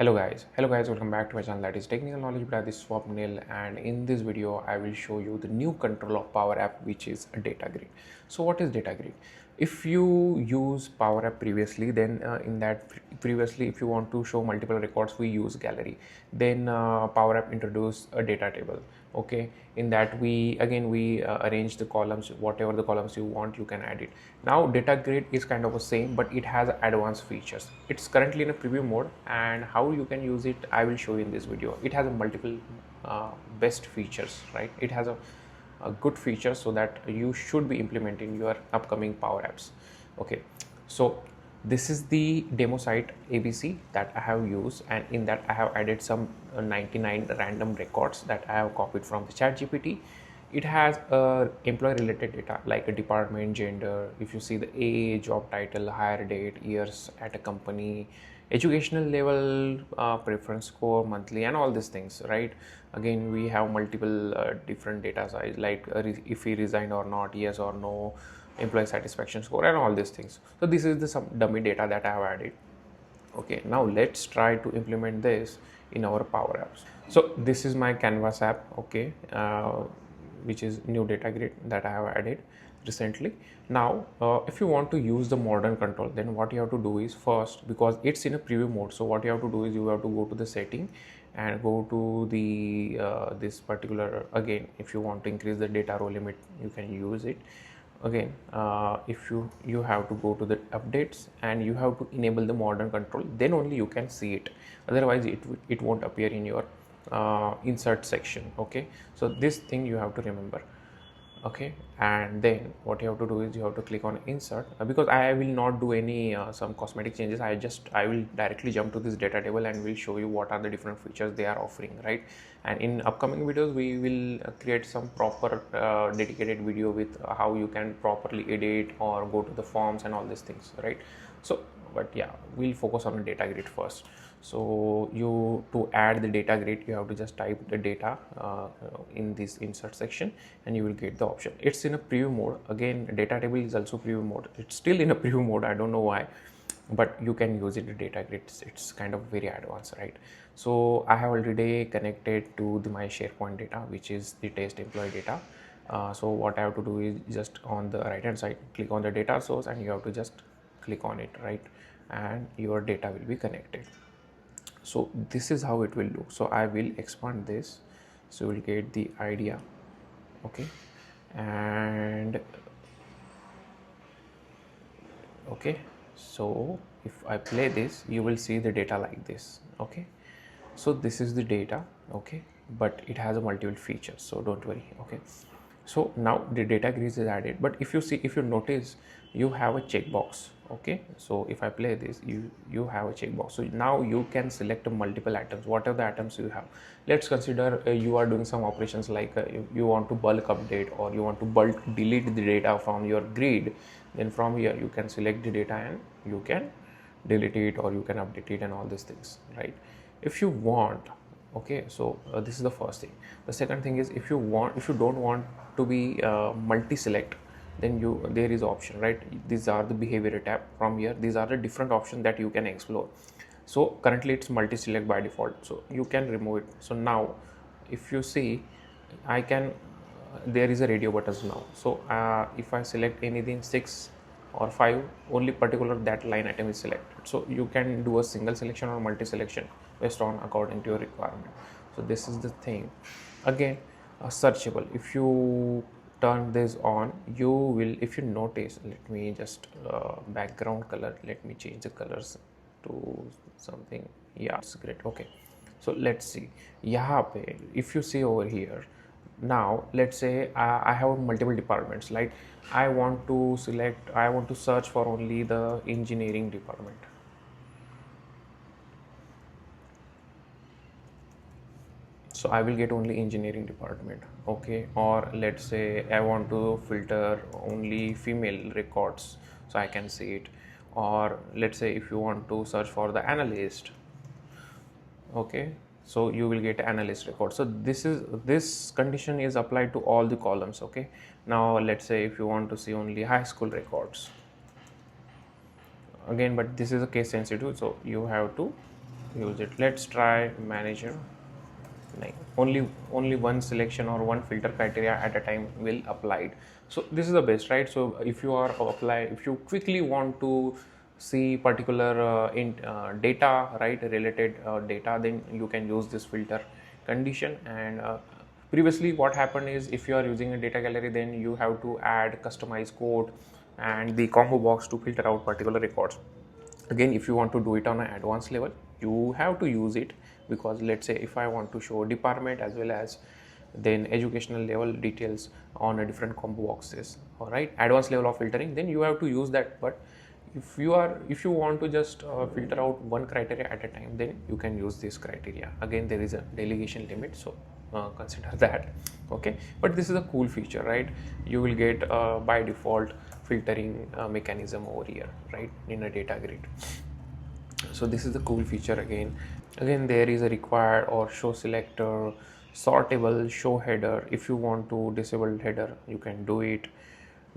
Hello guys, welcome back to my channel, that is Technical Knowledge by this Swapnil, and in this video I will show you the new control of Power App, which is a data grid. So what is data grid? If you use Power App previously, then previously if you want to show multiple records, we use gallery. Then Power App introduced a data table. Okay, in that we arrange the columns, whatever the columns you want you can add it. Now data grid is kind of the same, but it has advanced features. It's currently in a preview mode, and how you can use it I will show you in this video. It has a multiple best features, right? It has a good feature so that you should be implementing your upcoming Power Apps. Okay, so this is the demo site ABC that I have used, and in that I have added some 99 random records that I have copied from the ChatGPT. It has employee related data like a department, gender, if you see the age, job title, hire date, years at a company, educational level, preference score, monthly, and all these things, right? Again, we have multiple different data size like if he resigned or not, yes or no, employee satisfaction score, and all these things. So this is the some dummy data that I have added. Okay, now let's try to implement this in our Power Apps. So this is my Canvas app, okay, which is new data grid that I have added recently. Now if you want to use the modern control, then what you have to do is, first, because it's in a preview mode, so what you have to do is you have to go to the setting and go to the this particular, again, if you want to increase the data row limit, you can use it. Again, if you have to go to the updates and you have to enable the modern control, then only you can see it. Otherwise it won't appear in your insert section. Okay, so this thing you have to remember. Okay, and then what you have to do is you have to click on insert, because I will not do any some cosmetic changes. I will directly jump to this data table and will show you what are the different features they are offering, right? And in upcoming videos we will create some proper dedicated video with how you can properly edit or go to the forms and all these things, right? So but yeah, we'll focus on the data grid first. So to add the data grid, you have to just type the data in this insert section and you will get the option. It's in a preview mode. Again, data table is also preview mode. It's still in a preview mode, I don't know why, but you can use it in data grid. It's kind of very advanced, right? So I have already connected to my SharePoint data, which is the test employee data. So what I have to do is just on the right hand side, click on the data source and you have to just click on it, right? And your data will be connected. So this is how it will look. So I will expand this, so you will get the idea. Okay, and okay, so if I play this, you will see the data like this. Okay, so this is the data. Okay, but it has a multiple features, so don't worry. Okay, so now the data grid is added, but if you notice, you have a checkbox. Okay, so if I play this, you have a checkbox. So now you can select multiple items, whatever the items you have. Let's consider you are doing some operations like you want to bulk update or you want to bulk delete the data from your grid. Then from here you can select the data and you can delete it or you can update it and all these things, right? If you want. Okay, so this is the first thing. The second thing is, if you don't want to be multi-select, then there is option, right? These are the behavior tab. From here, these are the different options that you can explore. So currently it's multi-select by default, so you can remove it. So now if you see, I can there is a radio buttons now. So if I select anything 6 or 5, only particular that line item is selected. So you can do a single selection or multi-selection based on according to your requirement. So this is the thing. Again, searchable. If you turn this on, you will, if you notice, let me just background color, let me change the colors to something. Yeah, it's great. Okay, so let's see. Yeah, if you see over here, now let's say I have multiple departments. Like I want to search for only the engineering department. So I will get only engineering department. Okay, or let's say I want to filter only female records, so I can see it. Or let's say if you want to search for the analyst, okay, so you will get analyst record. So this condition is applied to all the columns. Okay, now let's say if you want to see only high school records, again, but this is a case sensitive, so you have to use it. Let's try manager. Like only one selection or one filter criteria at a time will applied. So this is the best, right? So if you quickly want to see particular data, right, related data, then you can use this filter condition. And previously what happened is, if you are using a data gallery, then you have to add customized code and the combo box to filter out particular records. Again, if you want to do it on an advanced level, you have to use it, because let's say if I want to show department as well as then educational level details on a different combo boxes, all right, advanced level of filtering, then you have to use that. But if you want to just filter out one criteria at a time, then you can use this criteria. Again, there is a delegation limit, so consider that. Okay, but this is a cool feature, right? You will get by default filtering mechanism over here, right, in a data grid. So this is the cool feature. Again there is a required or show selector, sortable, show header. If you want to disable header, you can do it.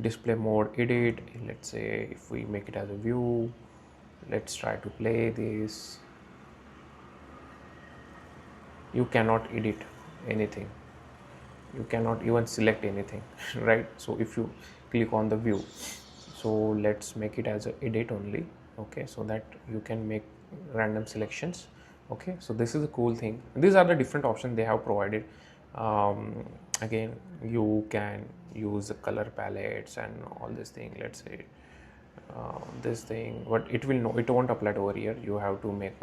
Display mode, edit. Let's say if we make it as a view, let's try to play this. You cannot edit anything, you cannot even select anything right? So if you click on the view, so let's make it as a edit only. Okay, so that you can make random selections. Okay, so this is a cool thing. These are the different options they have provided. Again, you can use the color palettes and all this thing. Let's say this thing, but it won't apply over here. You have to make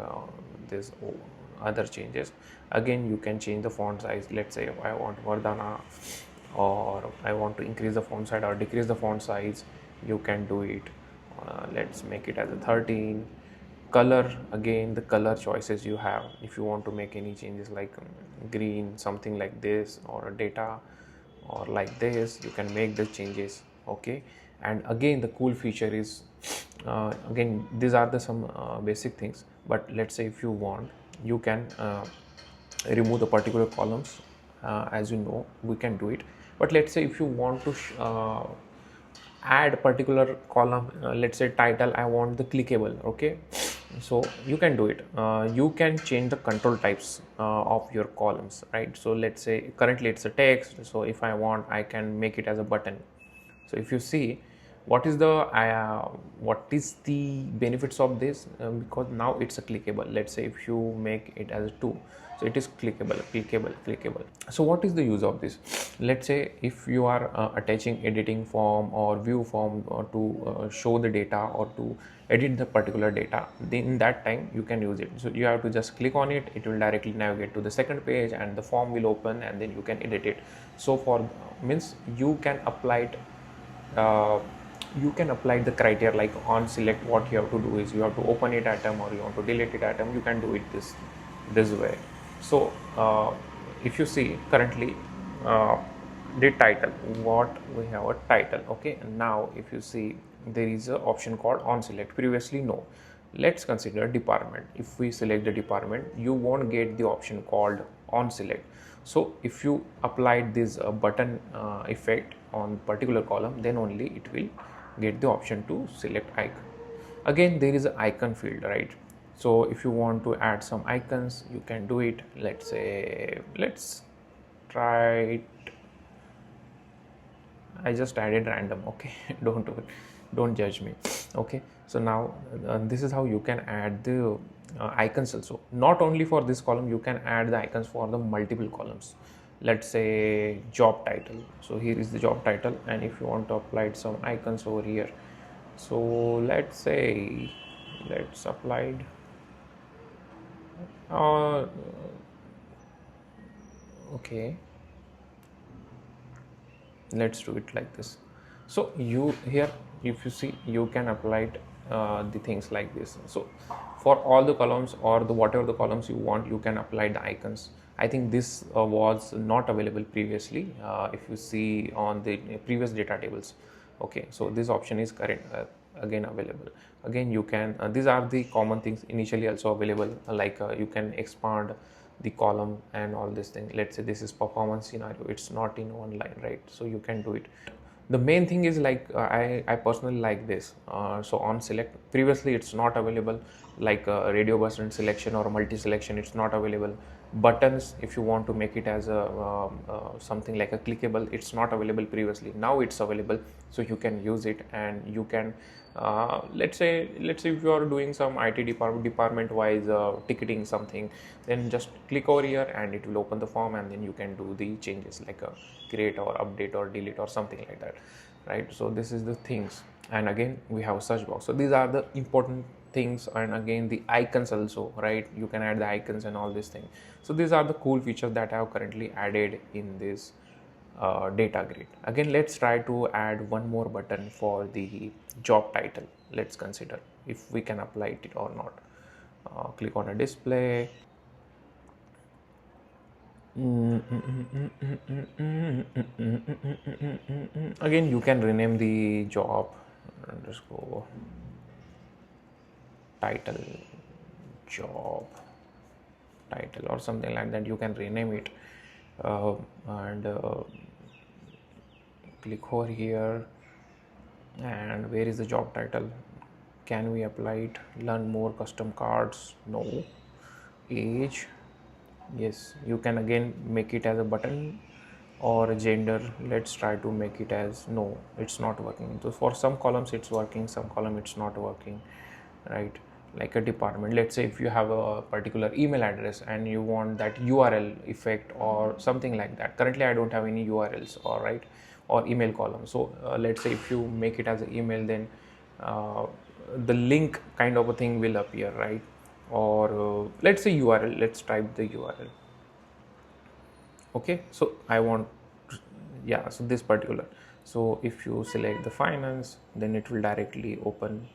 this other changes. Again, you can change the font size. Let's say if I want Vardhana, or I want to increase the font size or decrease the font size, you can do it. Let's make it as a 13. Color, again the color choices you have. If you want to make any changes like green, something like this, or data, or like this, you can make the changes. Okay, and again the cool feature is, again these are the some basic things, but let's say if you want, you can remove the particular columns. As you know, we can do it. But let's say if you want to add particular column, let's say title, I want the clickable. Okay, so you can do it. You can change the control types of your columns, right? So let's say currently it's a text, so if I want, I can make it as a button. So if you see what is the benefits of this, because now it's a clickable. Let's say if you make it as a 2, so it is clickable. So what is the use of this? Let's say if you are attaching editing form or view form, or to show the data or to edit the particular data, then in that time you can use it. So you have to just click on it, it will directly navigate to the second page and the form will open, and then you can edit it. So for means you can apply it, the criteria like on select. What you have to do is you have to open it atom, or you want to delete it atom, you can do it this way. So if you see currently the title, what we have a title. Okay, and now if you see there is a option called on select. Previously no. Let's consider department. If we select the department, you won't get the option called on select. So if you applied this button effect on particular column, then only it will get the option to select icon. Again, there is an icon field, right? So if you want to add some icons, you can do it. Let's say, let's try it. I just added random. Okay, don't judge me. Okay, so now this is how you can add the icons also. Not only for this column, you can add the icons for the multiple columns. Let's say job title. So here is the job title, and if you want to apply some icons over here, so let's say let's apply it. Okay, let's do it like this. So you here, if you see, you can apply it, the things like this. So for all the columns, or the whatever the columns you want, you can apply the icons. I think this was not available previously, if you see on the previous data tables. Okay, so this option is current again available. Again, you can these are the common things initially also available, like you can expand the column and all this thing. Let's say this is performance scenario, it's not in one line, right? So you can do it. The main thing is like I personally like this. So on select, previously it's not available, like radio button selection or multi selection, it's not available. Buttons, if you want to make it as a something like a clickable, it's not available previously. Now it's available, so you can use it. And you can let's say if you are doing some IT department wise ticketing something, then just click over here and it will open the form, and then you can do the changes like create or update or delete or something like that, right? So this is the things. And again we have a search box. So these are the important things. And again the icons also, right? You can add the icons and all these things. So these are the cool features that I have currently added in this data grid. Again, let's try to add one more button for the job title. Let's consider if we can apply it or not. Click on a display. Again, you can rename the job underscore title, job title or something like that. You can rename it and click over here. And where is the job title? Can we apply it? Learn more custom cards? No. Age? Yes. You can again make it as a button or gender. Let's try to make it as no, it's not working. So for some columns it's working, some column it's not working, right? Like a department, let's say if you have a particular email address and you want that URL effect or something like that. Currently I don't have any URLs, all right, or email column. So let's say if you make it as an email, then the link kind of a thing will appear, right? Or let's say URL, let's type the URL. Okay, so I want, yeah, so this particular. So if you select the finance, then it will directly open.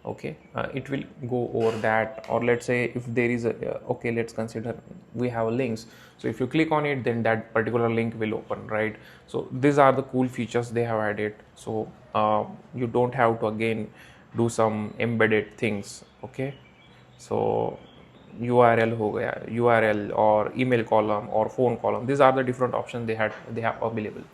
Okay, it will go over that. Or let's say if there is a okay, let's consider we have links. So if you click on it, then that particular link will open, right? So these are the cool features they have added. So you don't have to again do some embedded things. Okay, so URL ho gaya, URL or email column or phone column, these are the different options they have available.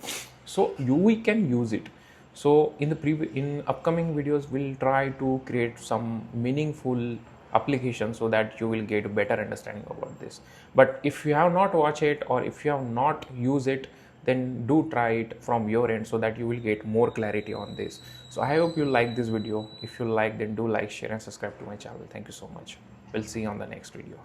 So we can use it. So in upcoming videos we'll try to create some meaningful application so that you will get a better understanding about this. But if you have not watched it or if you have not used it, then do try it from your end so that you will get more clarity on this. So I hope you like this video. If you like, then do like, share and subscribe to my channel. Thank you so much. We'll see you on the next video.